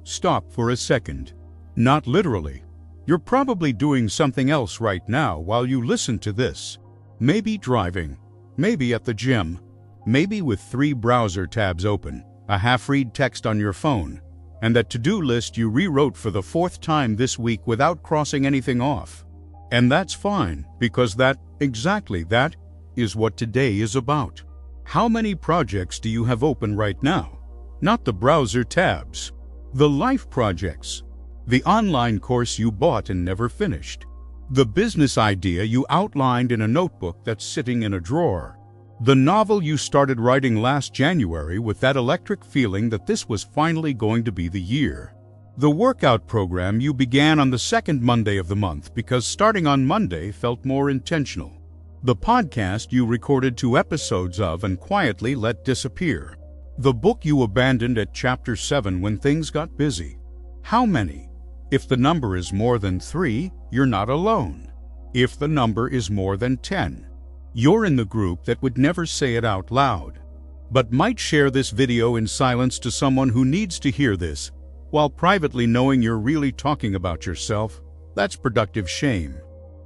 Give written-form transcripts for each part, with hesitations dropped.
stop for a second. Not literally. You're probably doing something else right now while you listen to this. Maybe driving, maybe at the gym, maybe with 3 browser tabs open, a half-read text on your phone, and that to-do list you rewrote for the 4th time this week without crossing anything off. And that's fine, because exactly that, is what today is about. How many projects do you have open right now? Not the browser tabs. The life projects. The online course you bought and never finished. The business idea you outlined in a notebook that's sitting in a drawer. The novel you started writing last January with that electric feeling that this was finally going to be the year. The workout program you began on the 2nd Monday of the month because starting on Monday felt more intentional. The podcast you recorded 2 episodes of and quietly let disappear. The book you abandoned at chapter 7 when things got busy. How many? If the number is more than 3, you're not alone. If the number is more than 10, you're in the group that would never say it out loud, but might share this video in silence to someone who needs to hear this, while privately knowing you're really talking about yourself. That's productive shame.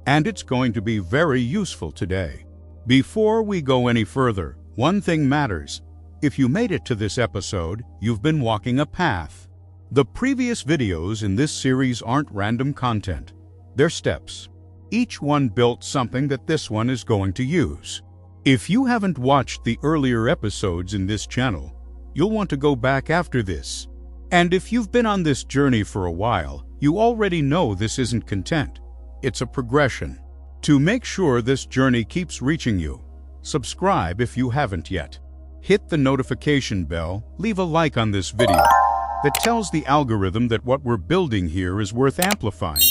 And it's going to be very useful today. Before we go any further, one thing matters. If you made it to this episode, you've been walking a path. The previous videos in this series aren't random content. They're steps. Each one built something that this one is going to use. If you haven't watched the earlier episodes in this channel, you'll want to go back after this. And if you've been on this journey for a while, you already know this isn't content. It's a progression. To make sure this journey keeps reaching you, subscribe if you haven't yet. Hit the notification bell, leave a like on this video that tells the algorithm that what we're building here is worth amplifying,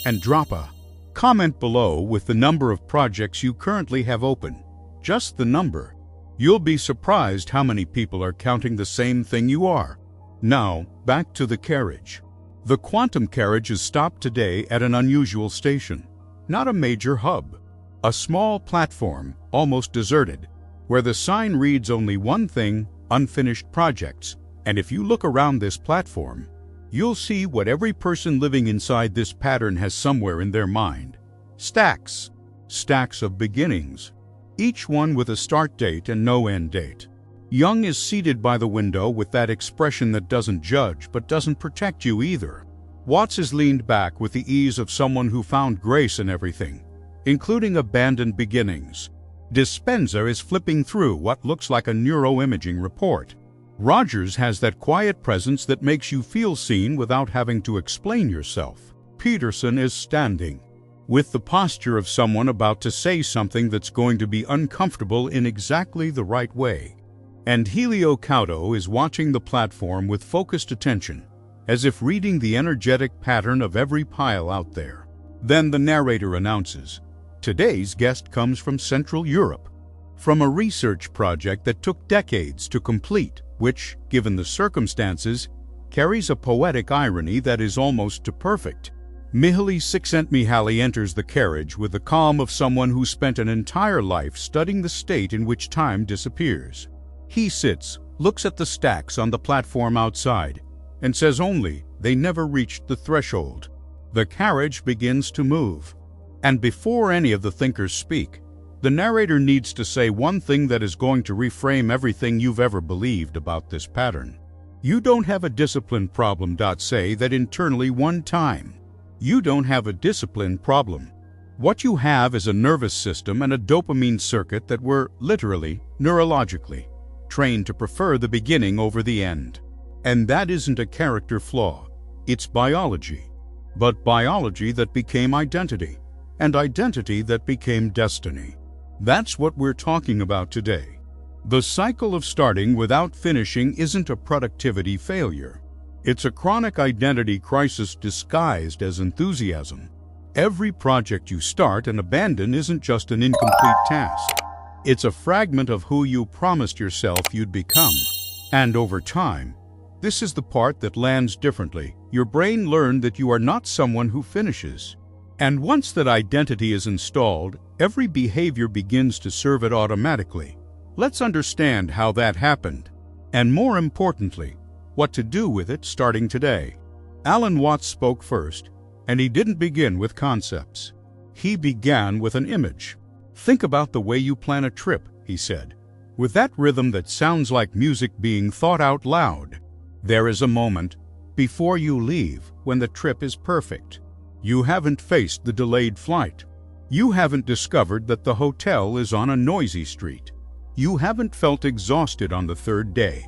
and drop a comment below with the number of projects you currently have open. Just the number. You'll be surprised how many people are counting the same thing you are. Now, back to the carriage. The Quantum Carriage is stopped today at an unusual station. Not a major hub. A small platform, almost deserted, where the sign reads only one thing: unfinished projects. And if you look around this platform, you'll see what every person living inside this pattern has somewhere in their mind. Stacks. Stacks of beginnings. Each one with a start date and no end date. Jung is seated by the window with that expression that doesn't judge but doesn't protect you either. Watts is leaned back with the ease of someone who found grace in everything, including abandoned beginnings. Dispenza is flipping through what looks like a neuroimaging report. Rogers has that quiet presence that makes you feel seen without having to explain yourself. Peterson is standing, with the posture of someone about to say something that's going to be uncomfortable in exactly the right way. And Hélio Couto is watching the platform with focused attention, as if reading the energetic pattern of every pile out there. Then the narrator announces, today's guest comes from Central Europe, from a research project that took decades to complete, which, given the circumstances, carries a poetic irony that is almost too perfect. Mihaly Csikszentmihalyi enters the carriage with the calm of someone who spent an entire life studying the state in which time disappears. He sits, looks at the stacks on the platform outside, and says only they never reached the threshold. The carriage begins to move. And before any of the thinkers speak, the narrator needs to say one thing that is going to reframe everything you've ever believed about this pattern. You don't have a discipline problem. Say that internally one time. You don't have a discipline problem. What you have is a nervous system and a dopamine circuit that were, literally, neurologically, trained to prefer the beginning over the end. And that isn't a character flaw. It's biology. But biology that became identity, and identity that became destiny. That's what we're talking about today. The cycle of starting without finishing isn't a productivity failure. It's a chronic identity crisis disguised as enthusiasm. Every project you start and abandon isn't just an incomplete task. It's a fragment of who you promised yourself you'd become. And over time, this is the part that lands differently. Your brain learned that you are not someone who finishes. And once that identity is installed, every behavior begins to serve it automatically. Let's understand how that happened. And more importantly, what to do with it starting today. Alan Watts spoke first, and he didn't begin with concepts. He began with an image. "Think about the way you plan a trip," he said, "with that rhythm that sounds like music being thought out loud. There is a moment before you leave when the trip is perfect. You haven't faced the delayed flight. You haven't discovered that the hotel is on a noisy street. You haven't felt exhausted on the third day.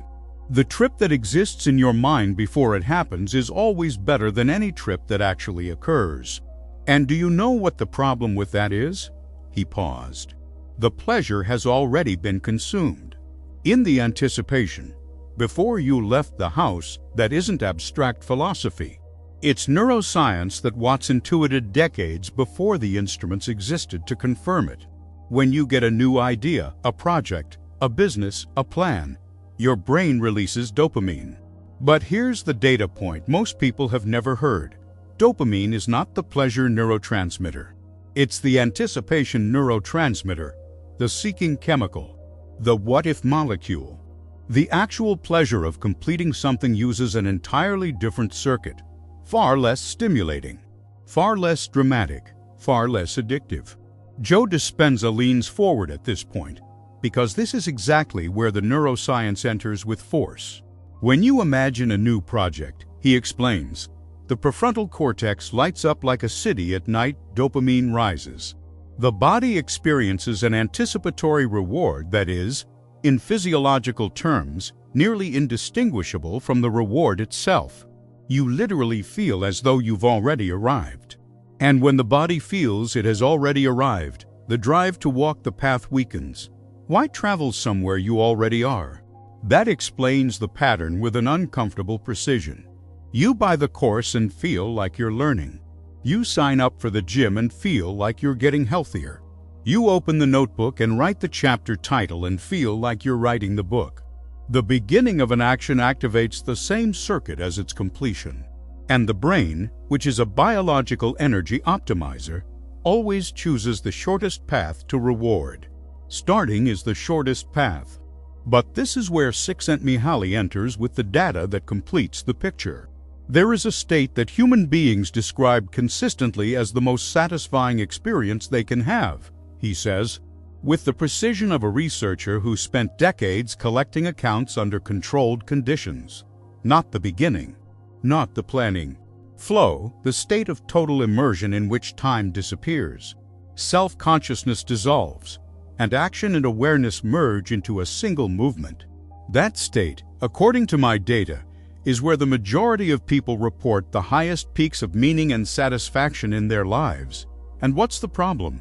The trip that exists in your mind before it happens is always better than any trip that actually occurs. And do you know what the problem with that is?" He paused. "The pleasure has already been consumed. In the anticipation, before you left the house, that isn't abstract philosophy. It's neuroscience that Watts intuited decades before the instruments existed to confirm it. When you get a new idea, a project, a business, a plan, your brain releases dopamine. But here's the data point most people have never heard. Dopamine is not the pleasure neurotransmitter. It's the anticipation neurotransmitter, the seeking chemical, the what-if molecule. The actual pleasure of completing something uses an entirely different circuit, far less stimulating, far less dramatic, far less addictive. Joe Dispenza leans forward at this point, because this is exactly where the neuroscience enters with force. When you imagine a new project, he explains, the prefrontal cortex lights up like a city at night, dopamine rises. The body experiences an anticipatory reward that is, in physiological terms, nearly indistinguishable from the reward itself. You literally feel as though you've already arrived. And when the body feels it has already arrived, the drive to walk the path weakens. Why travel somewhere you already are? That explains the pattern with an uncomfortable precision. You buy the course and feel like you're learning. You sign up for the gym and feel like you're getting healthier. You open the notebook and write the chapter title and feel like you're writing the book. The beginning of an action activates the same circuit as its completion. And the brain, which is a biological energy optimizer, always chooses the shortest path to reward. Starting is the shortest path. But this is where Csikszentmihalyi enters with the data that completes the picture. There is a state that human beings describe consistently as the most satisfying experience they can have, he says, with the precision of a researcher who spent decades collecting accounts under controlled conditions. Not the beginning, not the planning. Flow, the state of total immersion in which time disappears. Self-consciousness dissolves, and action and awareness merge into a single movement. That state, according to my data, is where the majority of people report the highest peaks of meaning and satisfaction in their lives. And what's the problem?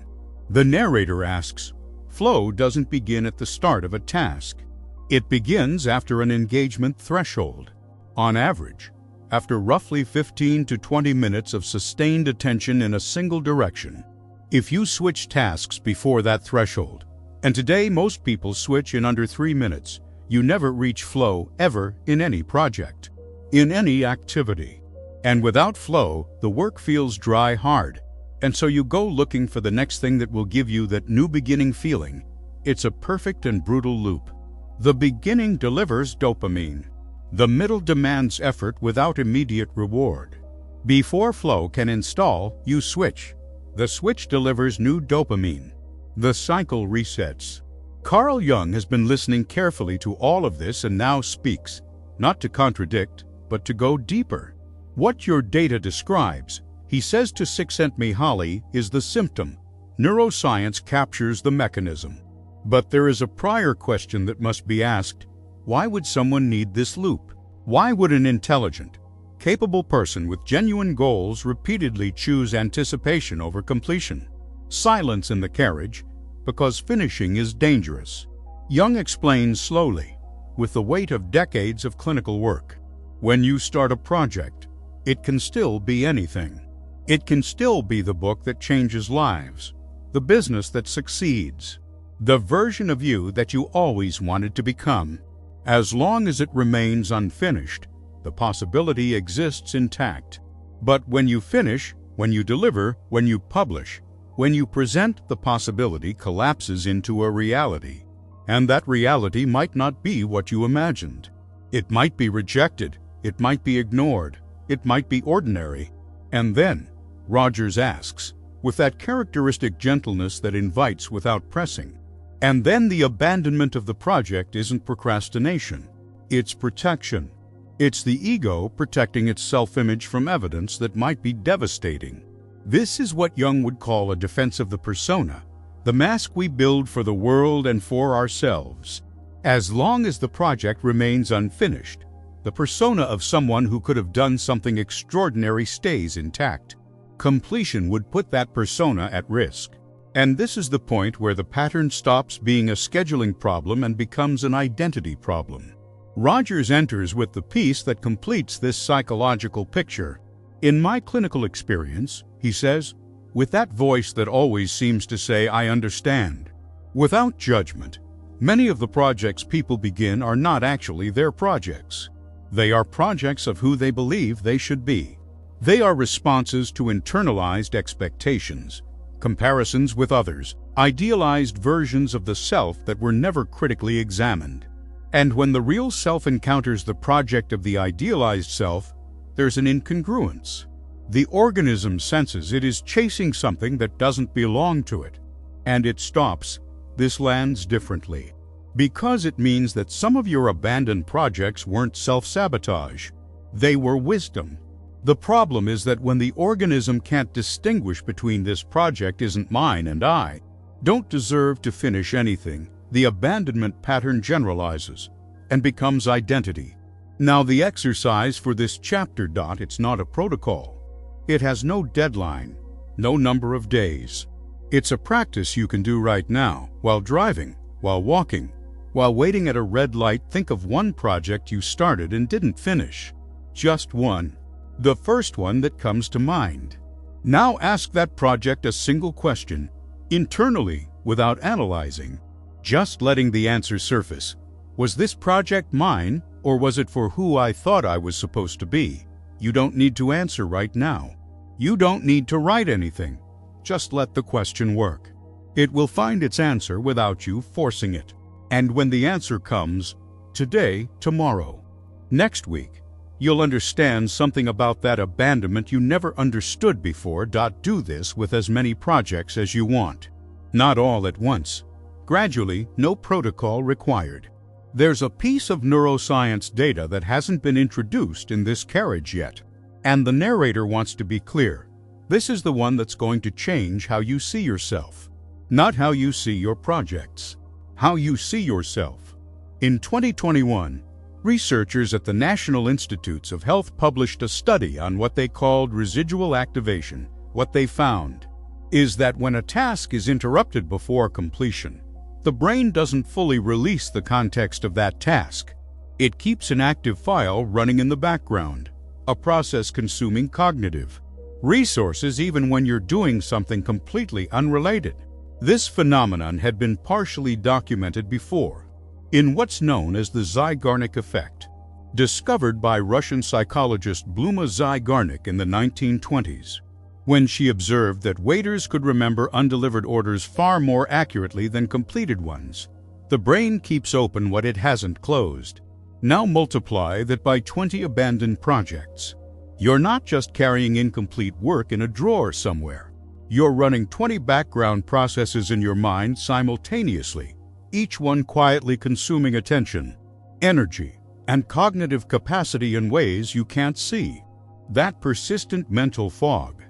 The narrator asks, flow doesn't begin at the start of a task. It begins after an engagement threshold. On average, after roughly 15 to 20 minutes of sustained attention in a single direction. If you switch tasks before that threshold, and today most people switch in under 3 minutes, you never reach flow ever in any project, in any activity. And without flow, the work feels dry hard, and so you go looking for the next thing that will give you that new beginning feeling. It's a perfect and brutal loop. The beginning delivers dopamine. The middle demands effort without immediate reward. Before flow can install, you switch. The switch delivers new dopamine. The cycle resets. Carl Jung has been listening carefully to all of this and now speaks, not to contradict, but to go deeper. What your data describes, he says to Csikszentmihalyi, is the symptom. Neuroscience captures the mechanism. But there is a prior question that must be asked. Why would someone need this loop? Why would an intelligent, capable person with genuine goals repeatedly choose anticipation over completion? Silence in the carriage, because finishing is dangerous. Jung explains slowly, with the weight of decades of clinical work. When you start a project, it can still be anything. It can still be the book that changes lives, the business that succeeds, the version of you that you always wanted to become. As long as it remains unfinished, the possibility exists intact. But when you finish, when you deliver, when you publish, when you present, the possibility collapses into a reality. And that reality might not be what you imagined. It might be rejected, it might be ignored, it might be ordinary. And then, Rogers asks, with that characteristic gentleness that invites without pressing, and then the abandonment of the project isn't procrastination, it's protection. It's the ego protecting its self-image from evidence that might be devastating. This is what Jung would call a defense of the persona, the mask we build for the world and for ourselves. As long as the project remains unfinished, the persona of someone who could have done something extraordinary stays intact. Completion would put that persona at risk. And this is the point where the pattern stops being a scheduling problem and becomes an identity problem. Rogers enters with the piece that completes this psychological picture. In my clinical experience, he says, with that voice that always seems to say, I understand. Without judgment, many of the projects people begin are not actually their projects. They are projects of who they believe they should be. They are responses to internalized expectations, comparisons with others, idealized versions of the self that were never critically examined. And when the real self encounters the project of the idealized self, there's an incongruence. The organism senses it is chasing something that doesn't belong to it, and it stops. This lands differently, because it means that some of your abandoned projects weren't self-sabotage. They were wisdom. The problem is that when the organism can't distinguish between this project isn't mine and I don't deserve to finish anything, the abandonment pattern generalizes and becomes identity. Now the exercise for this chapter. It's not a protocol. It has no deadline, no number of days. It's a practice you can do right now, while driving, while walking, while waiting at a red light. Think of one project you started and didn't finish. Just one. The first one that comes to mind. Now ask that project a single question, internally, without analyzing, just letting the answer surface. Was this project mine, or was it for who I thought I was supposed to be? You don't need to answer right now. You don't need to write anything. Just let the question work. It will find its answer without you forcing it. And when the answer comes, today, tomorrow, next week, you'll understand something about that abandonment you never understood before. Do this with as many projects as you want. Not all at once. Gradually, no protocol required. There's a piece of neuroscience data that hasn't been introduced in this carriage yet. And the narrator wants to be clear. This is the one that's going to change how you see yourself. Not how you see your projects. How you see yourself. In 2021, researchers at the National Institutes of Health published a study on what they called residual activation. What they found is that when a task is interrupted before completion, the brain doesn't fully release the context of that task. It keeps an active file running in the background, a process consuming cognitive resources even when you're doing something completely unrelated. This phenomenon had been partially documented before in what's known as the Zygarnik effect, discovered by Russian psychologist Bluma Zygarnik in the 1920s, when she observed that waiters could remember undelivered orders far more accurately than completed ones. The brain keeps open what it hasn't closed. Now multiply that by 20 abandoned projects. You're not just carrying incomplete work in a drawer somewhere. You're running 20 background processes in your mind simultaneously, each one quietly consuming attention, energy, and cognitive capacity in ways you can't see. That persistent mental fog.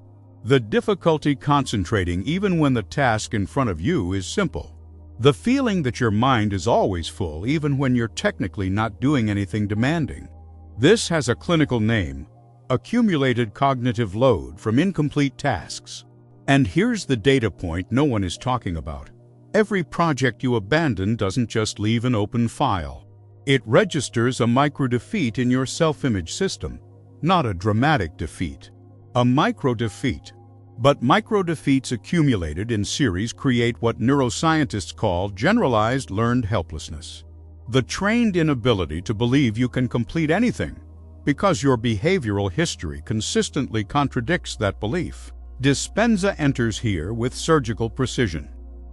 The difficulty concentrating even when the task in front of you is simple. The feeling that your mind is always full even when you're technically not doing anything demanding. This has a clinical name: accumulated cognitive load from incomplete tasks. And here's the data point no one is talking about. Every project you abandon doesn't just leave an open file. It registers a micro-defeat in your self-image system, not a dramatic defeat. A micro-defeat. But micro-defeats accumulated in series create what neuroscientists call generalized learned helplessness. The trained inability to believe you can complete anything, because your behavioral history consistently contradicts that belief. Dispenza enters here with surgical precision.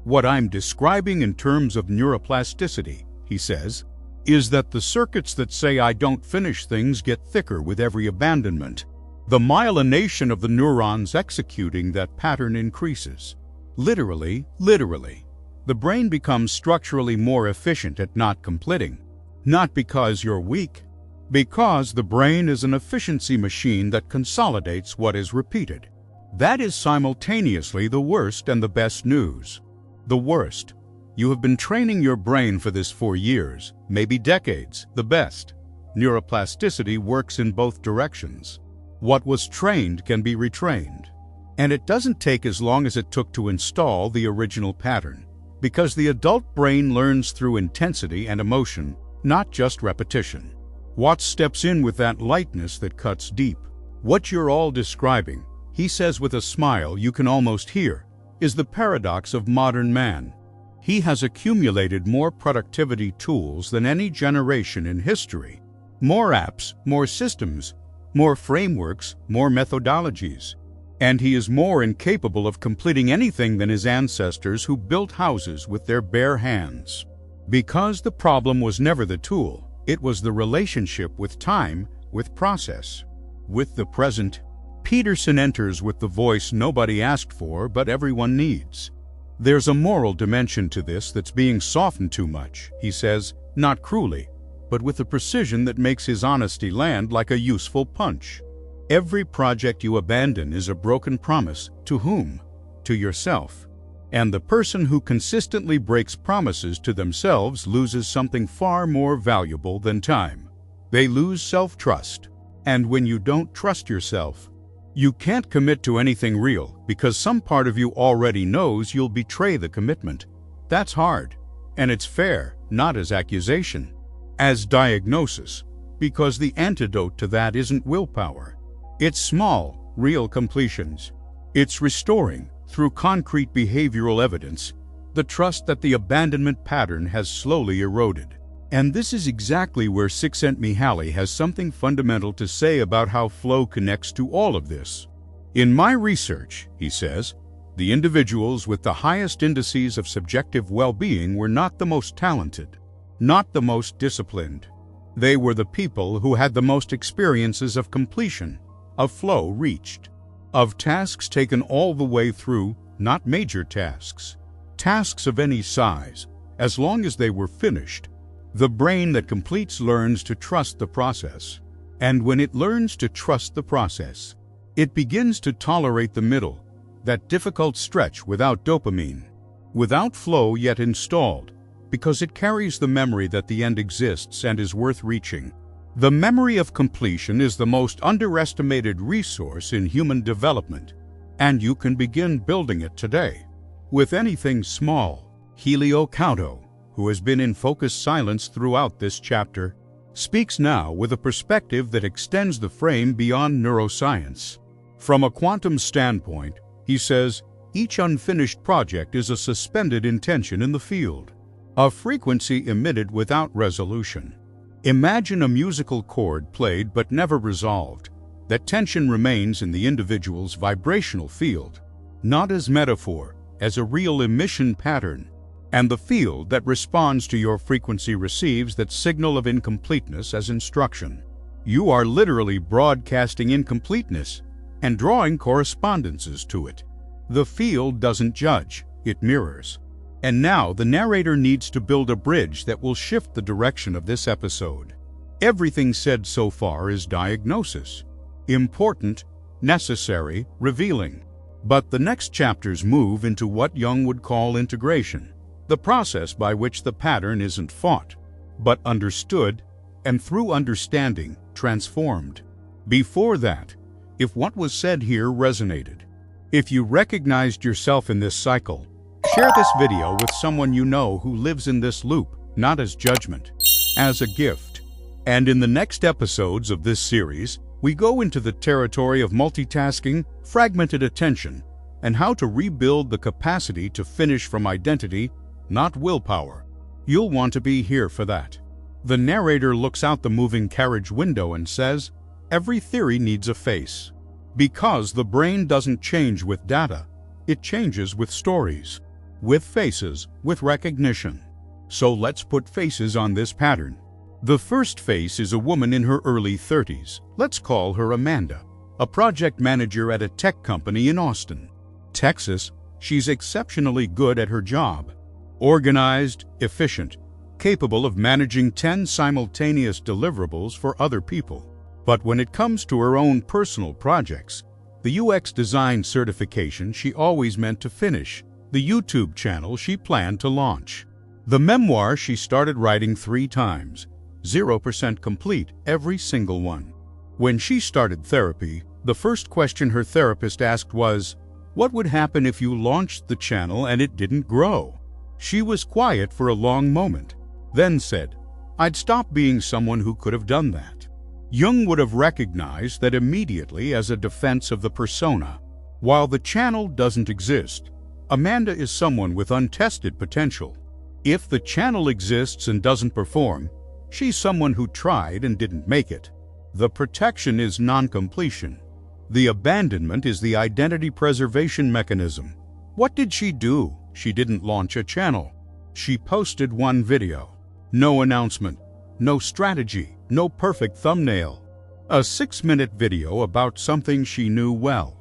What I'm describing in terms of neuroplasticity, he says, is that the circuits that say I don't finish things get thicker with every abandonment. The myelination of the neurons executing that pattern increases. Literally, the brain becomes structurally more efficient at not completing. Not because you're weak, because the brain is an efficiency machine that consolidates what is repeated. That is simultaneously the worst and the best news. The worst. You have been training your brain for this for years, maybe decades. The best. Neuroplasticity works in both directions. What was trained can be retrained. And it doesn't take as long as it took to install the original pattern, because the adult brain learns through intensity and emotion, not just repetition. Watts steps in with that lightness that cuts deep. What you're all describing, he says with a smile you can almost hear, is the paradox of modern man. He has accumulated more productivity tools than any generation in history. More apps, more systems, more frameworks, more methodologies. And he is more incapable of completing anything than his ancestors who built houses with their bare hands. Because the problem was never the tool, it was the relationship with time, with process, with the present. Peterson enters with the voice nobody asked for but everyone needs. There's a moral dimension to this that's being softened too much, he says, not cruelly, but with a precision that makes his honesty land like a useful punch. Every project you abandon is a broken promise. To whom? To yourself. And the person who consistently breaks promises to themselves loses something far more valuable than time. They lose self-trust. And when you don't trust yourself, you can't commit to anything real because some part of you already knows you'll betray the commitment. That's hard. And it's fair, not as accusation, as diagnosis, because the antidote to that isn't willpower. It's small, real completions. It's restoring, through concrete behavioral evidence, the trust that the abandonment pattern has slowly eroded. And this is exactly where Csikszentmihalyi has something fundamental to say about how flow connects to all of this. In my research, he says, the individuals with the highest indices of subjective well-being were not the most talented, not the most disciplined. They were the people who had the most experiences of completion, of flow reached, of tasks taken all the way through, not major tasks, tasks of any size, as long as they were finished. The brain that completes learns to trust the process. And when it learns to trust the process, it begins to tolerate the middle, that difficult stretch without dopamine, without flow yet installed, because it carries the memory that the end exists and is worth reaching. The memory of completion is the most underestimated resource in human development, and you can begin building it today. With anything small. Hélio Couto, who has been in focused silence throughout this chapter, speaks now with a perspective that extends the frame beyond neuroscience. From a quantum standpoint, he says, each unfinished project is a suspended intention in the field, a frequency emitted without resolution. Imagine a musical chord played but never resolved. That tension remains in the individual's vibrational field, not as metaphor, as a real emission pattern. And the field that responds to your frequency receives that signal of incompleteness as instruction. You are literally broadcasting incompleteness and drawing correspondences to it. The field doesn't judge, it mirrors. And now the narrator needs to build a bridge that will shift the direction of this episode. Everything said so far is diagnosis. Important, necessary, revealing. But the next chapters move into what Jung would call integration. The process by which the pattern isn't fought, but understood, and through understanding, transformed. Before that, if what was said here resonated, if you recognized yourself in this cycle, share this video with someone you know who lives in this loop, not as judgment, as a gift. And in the next episodes of this series, we go into the territory of multitasking, fragmented attention, and how to rebuild the capacity to finish from identity, not willpower. You'll want to be here for that. The narrator looks out the moving carriage window and says, every theory needs a face. Because the brain doesn't change with data, it changes with stories, with faces, with recognition. So let's put faces on this pattern. The first face is a woman in her early 30s. Let's call her Amanda, a project manager at a tech company in Austin, Texas. She's exceptionally good at her job. Organized, efficient, capable of managing 10 simultaneous deliverables for other people. But when it comes to her own personal projects, the UX design certification she always meant to finish, the YouTube channel she planned to launch, the memoir she started writing 3 times, 0% complete every single one. When she started therapy, the first question her therapist asked was, "What would happen if you launched the channel and it didn't grow?" She was quiet for a long moment, then said, "I'd stop being someone who could have done that." Jung would have recognized that immediately as a defense of the persona. While the channel doesn't exist, Amanda is someone with untested potential. If the channel exists and doesn't perform, she's someone who tried and didn't make it. The protection is non-completion. The abandonment is the identity preservation mechanism. What did she do? She didn't launch a channel. She posted one video. No announcement, no strategy, no perfect thumbnail. A 6-minute video about something she knew well.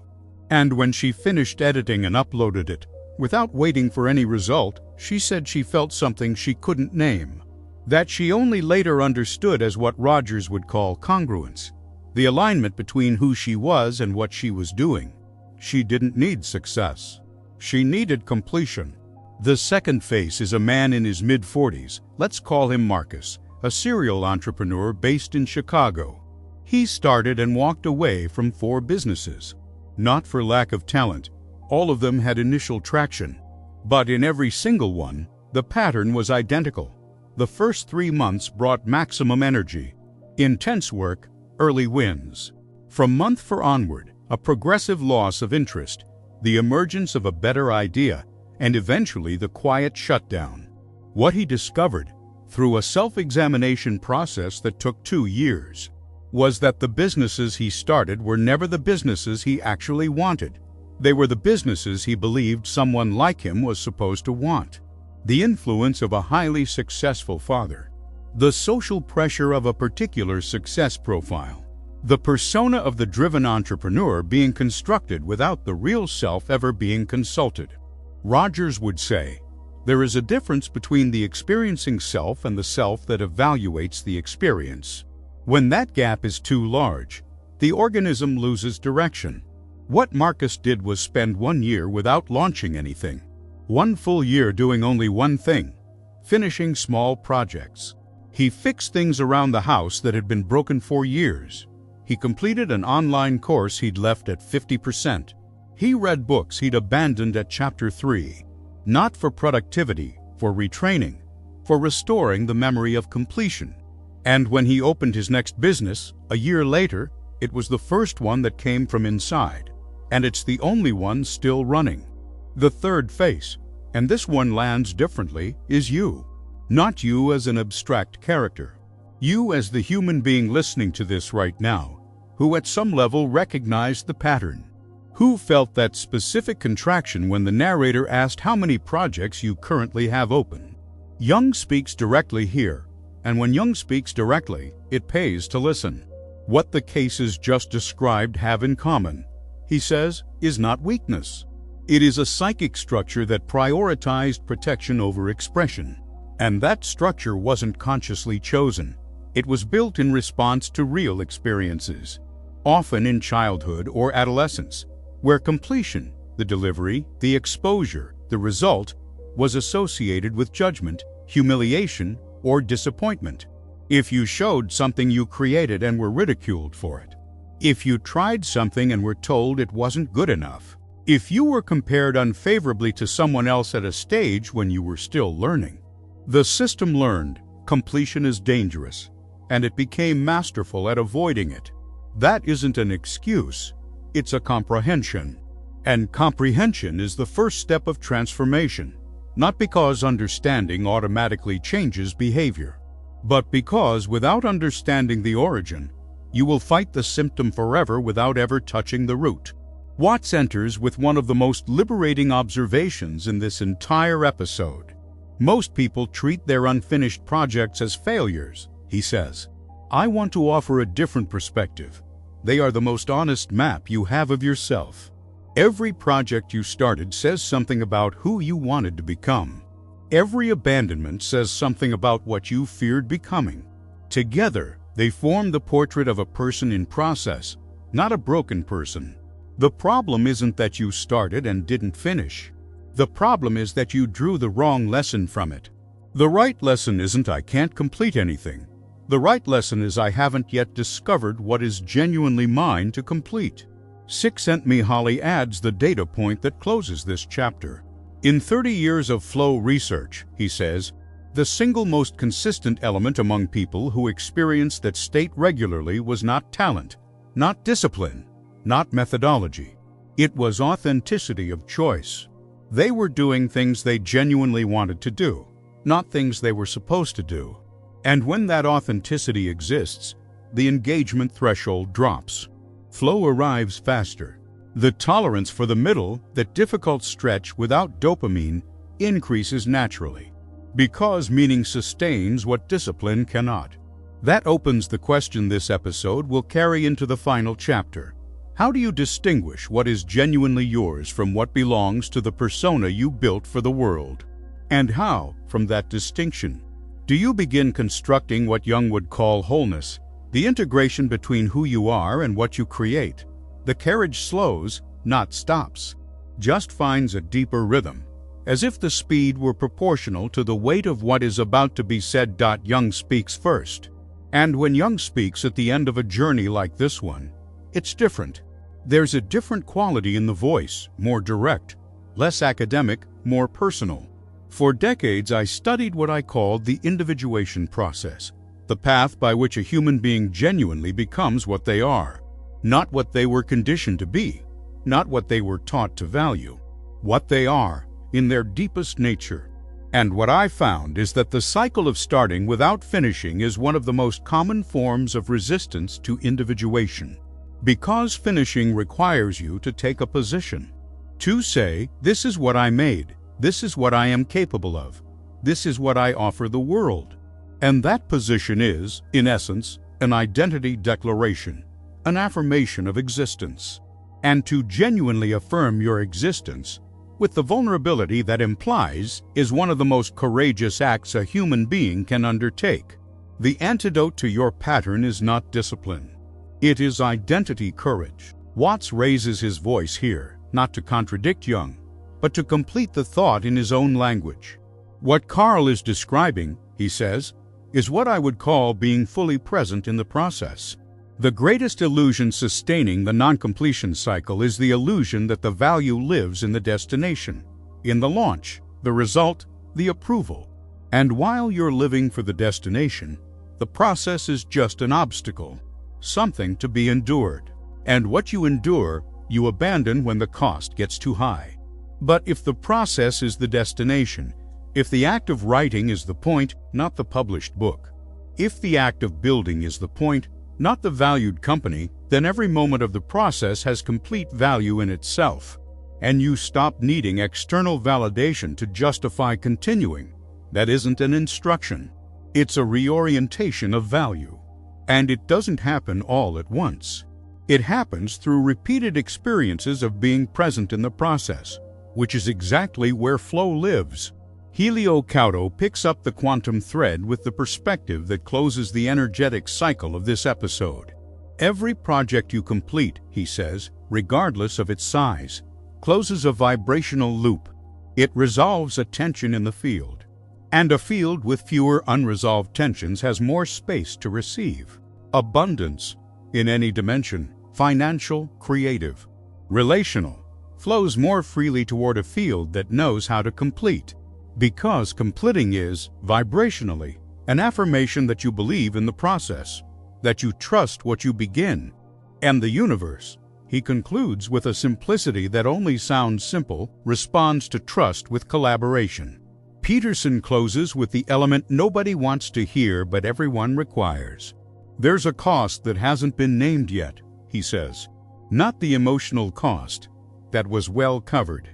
And when she finished editing and uploaded it, without waiting for any result, she said she felt something she couldn't name. That she only later understood as what Rogers would call congruence. The alignment between who she was and what she was doing. She didn't need success. She needed completion. The second face is a man in his mid-40s. Let's call him Marcus, a serial entrepreneur based in Chicago. He started and walked away from 4 businesses. Not for lack of talent. All of them had initial traction. But in every single one, the pattern was identical. The first 3 months brought maximum energy. Intense work, early wins. From month 4 onward, a progressive loss of interest, the emergence of a better idea, and eventually the quiet shutdown. What he discovered, through a self-examination process that took 2 years, was that the businesses he started were never the businesses he actually wanted. They were the businesses he believed someone like him was supposed to want. The influence of a highly successful father. The social pressure of a particular success profile. The persona of the driven entrepreneur being constructed without the real self ever being consulted. Rogers would say, there is a difference between the experiencing self and the self that evaluates the experience. When that gap is too large, the organism loses direction. What Marcus did was spend 1 year without launching anything. 1 full year doing only one thing, finishing small projects. He fixed things around the house that had been broken for years. He completed an online course he'd left at 50%. He read books he'd abandoned at chapter 3. Not for productivity, for retraining, for restoring the memory of completion. And when he opened his next business, a year later, it was the first one that came from inside. And it's the only one still running. The third face, and this one lands differently, is you. Not you as an abstract character. You as the human being listening to this right now, who at some level recognized the pattern. Who felt that specific contraction when the narrator asked how many projects you currently have open. Jung speaks directly here, and when Jung speaks directly, it pays to listen. What the cases just described have in common, he says, is not weakness. It is a psychic structure that prioritized protection over expression. And that structure wasn't consciously chosen. It was built in response to real experiences, often in childhood or adolescence, where completion, the delivery, the exposure, the result, was associated with judgment, humiliation, or disappointment. If you showed something you created and were ridiculed for it. If you tried something and were told it wasn't good enough. If you were compared unfavorably to someone else at a stage when you were still learning. The system learned completion is dangerous, and it became masterful at avoiding it. That isn't an excuse, it's a comprehension. And comprehension is the first step of transformation, not because understanding automatically changes behavior, but because without understanding the origin, you will fight the symptom forever without ever touching the root. Watts enters with one of the most liberating observations in this entire episode. Most people treat their unfinished projects as failures, he says. I want to offer a different perspective. They are the most honest map you have of yourself. Every project you started says something about who you wanted to become. Every abandonment says something about what you feared becoming. Together, they form the portrait of a person in process, not a broken person. The problem isn't that you started and didn't finish. The problem is that you drew the wrong lesson from it. The right lesson isn't I can't complete anything. The right lesson is I haven't yet discovered what is genuinely mine to complete. Csikszentmihalyi adds the data point that closes this chapter. In 30 years of flow research, he says, the single most consistent element among people who experience that state regularly was not talent, not discipline, not methodology. It was authenticity of choice. They were doing things they genuinely wanted to do, not things they were supposed to do. And when that authenticity exists, the engagement threshold drops. Flow arrives faster. The tolerance for the middle, that difficult stretch without dopamine, increases naturally. Because meaning sustains what discipline cannot. That opens the question this episode will carry into the final chapter. How do you distinguish what is genuinely yours from what belongs to the persona you built for the world? And how, from that distinction, do you begin constructing what Jung would call wholeness, the integration between who you are and what you create? The carriage slows, not stops, just finds a deeper rhythm, as if the speed were proportional to the weight of what is about to be said. Jung speaks first. And when Jung speaks at the end of a journey like this one, it's different. There's a different quality in the voice, more direct, less academic, more personal. For decades, I studied what I called the individuation process, the path by which a human being genuinely becomes what they are, not what they were conditioned to be, not what they were taught to value, what they are in their deepest nature. And what I found is that the cycle of starting without finishing is one of the most common forms of resistance to individuation. Because finishing requires you to take a position, to say, this is what I made, this is what I am capable of, this is what I offer the world. And that position is, in essence, an identity declaration, an affirmation of existence. And to genuinely affirm your existence, with the vulnerability that implies, is one of the most courageous acts a human being can undertake. The antidote to your pattern is not discipline. It is identity courage. Watts raises his voice here, not to contradict Jung, but to complete the thought in his own language. What Carl is describing, he says, is what I would call being fully present in the process. The greatest illusion sustaining the non-completion cycle is the illusion that the value lives in the destination, in the launch, the result, the approval. And while you're living for the destination, the process is just an obstacle, something to be endured. And what you endure, you abandon when the cost gets too high. But if the process is the destination, if the act of writing is the point, not the published book, if the act of building is the point, not the valued company, then every moment of the process has complete value in itself, and you stop needing external validation to justify continuing. That isn't an instruction. It's a reorientation of value. And it doesn't happen all at once. It happens through repeated experiences of being present in the process, which is exactly where flow lives. Hélio Couto picks up the quantum thread with the perspective that closes the energetic cycle of this episode. Every project you complete, he says, regardless of its size, closes a vibrational loop. It resolves a tension in the field. And a field with fewer unresolved tensions has more space to receive. Abundance, in any dimension, financial, creative, relational, flows more freely toward a field that knows how to complete. Because completing is, vibrationally, an affirmation that you believe in the process, that you trust what you begin. And the universe, he concludes with a simplicity that only sounds simple, responds to trust with collaboration. Peterson closes with the element nobody wants to hear but everyone requires. There's a cost that hasn't been named yet, he says. Not the emotional cost. That was well covered.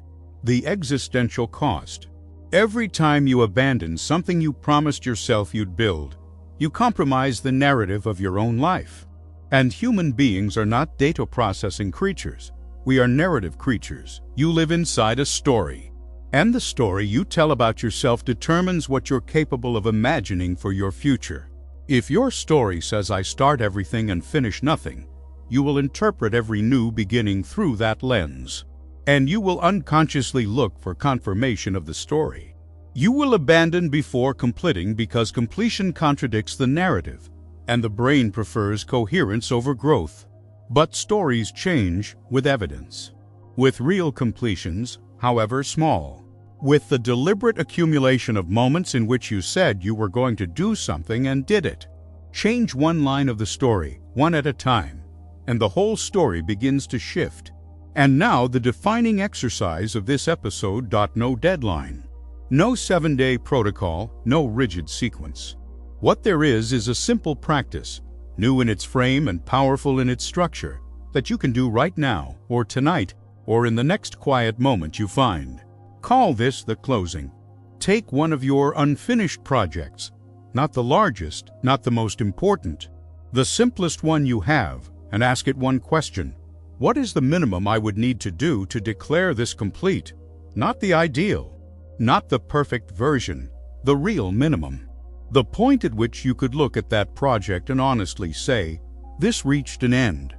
The existential cost. Every time you abandon something you promised yourself you'd build, You compromise the narrative of your own life. And human beings are not data processing creatures. We are narrative creatures. You live inside a story. And the story you tell about yourself determines what you're capable of imagining for your future. If your story says I start everything and finish nothing, you will interpret every new beginning through that lens. And you will unconsciously look for confirmation of the story. You will abandon before completing because completion contradicts the narrative, and the brain prefers coherence over growth. But stories change with evidence. With real completions, however small. With the deliberate accumulation of moments in which you said you were going to do something and did it. Change one line of the story, one at a time, and the whole story begins to shift. And now the defining exercise of this episode. No deadline. No 7-day protocol, no rigid sequence. What there is a simple practice, new in its frame and powerful in its structure, that you can do right now, or tonight, or in the next quiet moment you find. Call this the closing. Take one of your unfinished projects, not the largest, not the most important, the simplest one you have, and ask it one question. What is the minimum I would need to do to declare this complete? Not the ideal, not the perfect version, the real minimum. The point at which you could look at that project and honestly say, this reached an end.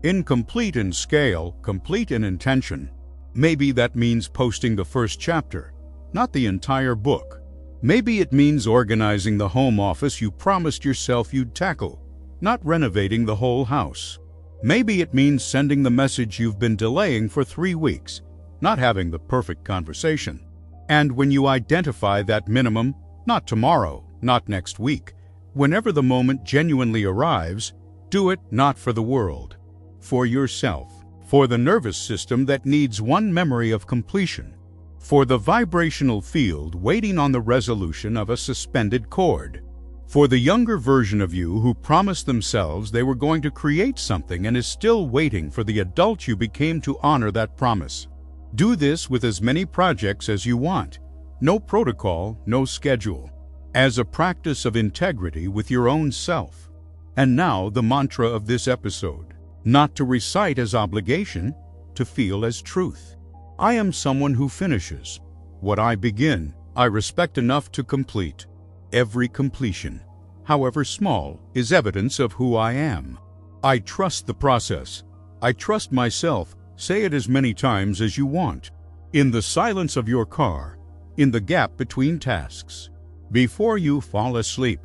Incomplete in scale, complete in intention. Maybe that means posting the first chapter, not the entire book. Maybe it means organizing the home office you promised yourself you'd tackle, not renovating the whole house. Maybe it means sending the message you've been delaying for 3 weeks, not having the perfect conversation. And when you identify that minimum, not tomorrow, not next week, whenever the moment genuinely arrives, do it not for the world, for yourself, for the nervous system that needs one memory of completion, for the vibrational field waiting on the resolution of a suspended chord, for the younger version of you who promised themselves they were going to create something and is still waiting for the adult you became to honor that promise. Do this with as many projects as you want. No protocol, no schedule. As a practice of integrity with your own self. And now the mantra of this episode. Not to recite as obligation, to feel as truth. I am someone who finishes. What I begin, I respect enough to complete. Every completion, however small, is evidence of who I am. I trust the process. I trust myself. Say it as many times as you want. In the silence of your car, in the gap between tasks, before you fall asleep.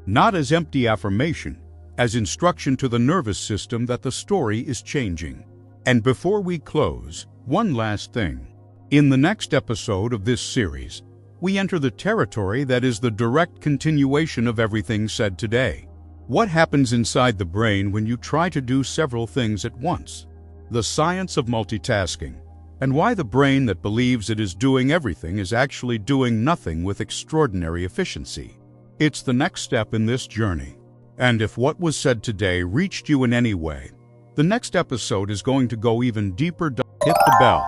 Not as empty affirmation, as instruction to the nervous system that the story is changing. And before we close, one last thing. In the next episode of this series, we enter the territory that is the direct continuation of everything said today. What happens inside the brain when you try to do several things at once? The science of multitasking, and why the brain that believes it is doing everything is actually doing nothing with extraordinary efficiency. It's the next step in this journey. And if what was said today reached you in any way, the next episode is going to go even deeper. Hit the bell.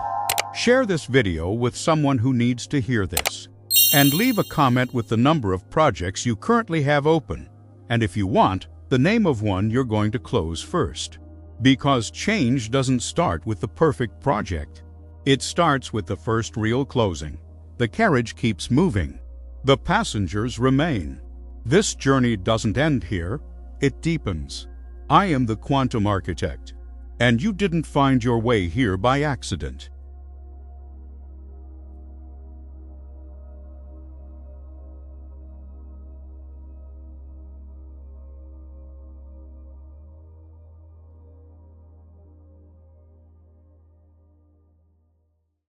Share this video with someone who needs to hear this. And leave a comment with the number of projects you currently have open. And if you want, the name of one you're going to close first. Because change doesn't start with the perfect project. It starts with the first real closing. The carriage keeps moving. The passengers remain. This journey doesn't end here. It deepens. I am the quantum architect. And you didn't find your way here by accident.